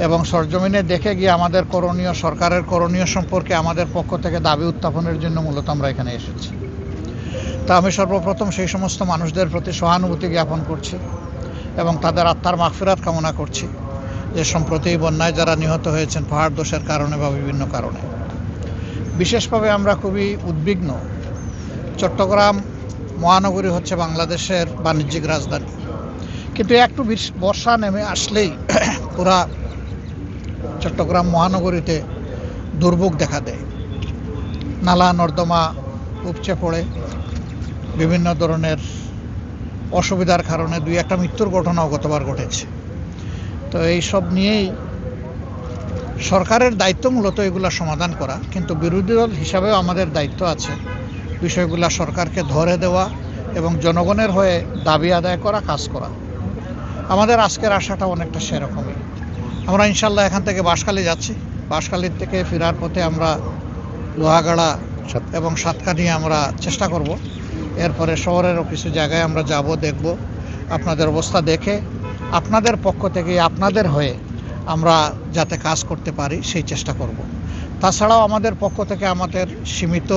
এবং সরজমিনে দেখে গিয়ে আমাদের করণীয়, সরকারের করণীয় সম্পর্কে আমাদের পক্ষ থেকে দাবি উত্থাপনের জন্য মূলত আমরা এখানে এসেছি। তা আমি সর্বপ্রথম সেই সমস্ত মানুষদের প্রতি সহানুভূতি জ্ঞাপন করছি এবং তাদের আত্মার মাগফিরাত কামনা করছি যে সম্প্রতি বন্যায় যারা নিহত হয়েছেন পাহাড় ধসের কারণে বা বিভিন্ন কারণে। বিশেষভাবে আমরা খুবই উদ্বিগ্ন। চট্টগ্রাম মহানগরী হচ্ছে বাংলাদেশের বাণিজ্যিক রাজধানী, কিন্তু একটু বর্ষা নেমে আসলেই পুরা চট্টগ্রাম মহানগরীতে দুর্ভোগ দেখা দেয়। নালা নর্দমা উপচে পড়ে, বিভিন্ন ধরনের অসুবিধার কারণে 2-1টা মৃত্যুর ঘটনাও গতবার ঘটেছে। তো এই সব নিয়েই সরকারের দায়িত্ব মূলত এগুলা সমাধান করা, কিন্তু বিরোধী দল হিসাবেও আমাদের দায়িত্ব আছে বিষয়গুলা সরকারকে ধরে দেওয়া এবং জনগণের হয়ে দাবি আদায় করা, কাজ করা। আমাদের আজকের আশাটা অনেকটা সেরকমই। আমরা ইনশাল্লাহ এখান থেকে বাঁশখালী যাচ্ছি, বাঁশখালীর থেকে ফেরার পথে আমরা লোহাগাড়া এবং সাতকানি আমরা চেষ্টা করব। এরপরে শহরেরও কিছু জায়গায় আমরা যাব, দেখব, আপনাদের অবস্থা দেখে আপনাদের পক্ষ থেকে আপনাদের হয়ে আমরা যাতে কাজ করতে পারি সেই চেষ্টা করব। তাছাড়াও আমাদের পক্ষ থেকে আমাদের সীমিত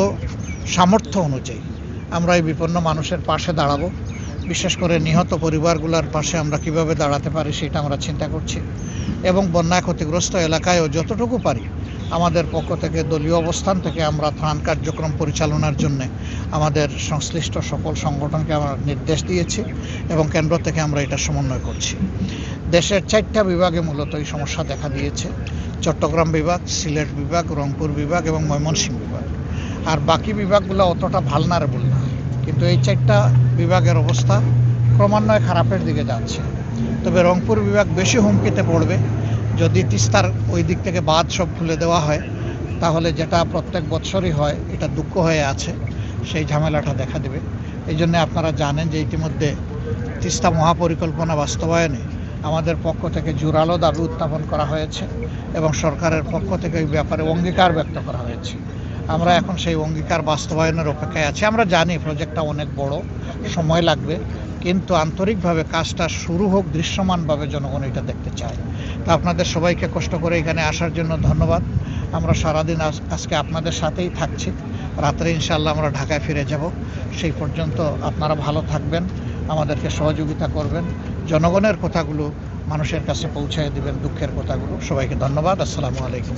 সামর্থ্য অনুযায়ী আমরা এই বিপন্ন মানুষের পাশে দাঁড়াবো। বিশেষ করে নিহত পরিবারগুলোর পাশে আমরা কিভাবে দাঁড়াতে পারি সেটা আমরা চিন্তা করছি এবং বন্যায় ক্ষতিগ্রস্ত এলাকায়ও যতটুকু পারি আমাদের পক্ষ থেকে দলীয় অবস্থান থেকে আমরা ত্রাণ কার্যক্রম পরিচালনার জন্য আমাদের সংশ্লিষ্ট সকল সংগঠনকে আমরা নির্দেশ দিয়েছি এবং কেন্দ্র থেকে আমরা এটা সমন্বয় করছি। দেশের 4টা বিভাগে মূলত এই সমস্যা দেখা দিয়েছে: চট্টগ্রাম বিভাগ, সিলেট বিভাগ, রংপুর বিভাগ এবং ময়মনসিংহ বিভাগ। আর বাকি বিভাগগুলো অতটা ভালনারেবল না, কিন্তু এই 4টা বিভাগের অবস্থা ক্রমান্বয়ে খারাপের দিকে যাচ্ছে। তবে রংপুর বিভাগ বেশি হুমকিতে পড়বে যদি তিস্তার ওই দিক থেকে বাঁধ সব খুলে দেওয়া হয়, তাহলে যেটা প্রত্যেক বছরই হয়, এটা দুঃখ হয়ে আছে, সেই ঝামেলাটা দেখা দেবে। এই জন্য আপনারা জানেন যে ইতিমধ্যে তিস্তা মহাপরিকল্পনা বাস্তবায়নে আমাদের পক্ষ থেকে জোরালো দাবি উত্থাপন করা হয়েছে এবং সরকারের পক্ষ থেকে এই ব্যাপারে অঙ্গীকার ব্যক্ত করা হয়েছে। আমরা এখন সেই অঙ্গীকার বাস্তবায়নের অপেক্ষায় আছি। আমরা জানি প্রজেক্টটা অনেক বড়, সময় লাগবে, কিন্তু আন্তরিকভাবে কাজটা শুরু হোক, দৃশ্যমানভাবে জনগণ এটা দেখতে চায়। তা আপনাদের সবাইকে কষ্ট করে এখানে আসার জন্য ধন্যবাদ। আমরা সারাদিন আজকে আপনাদের সাথেই থাকছি, রাত্রে ইনশাল্লাহ আমরা ঢাকায় ফিরে যাব। সেই পর্যন্ত আপনারা ভালো থাকবেন, আমাদেরকে সহযোগিতা করবেন, জনগণের কথাগুলো মানুষের কাছে পৌঁছায় দিবেন, দুঃখের কথাগুলো। সবাইকে ধন্যবাদ। আসসালামু আলাইকুম।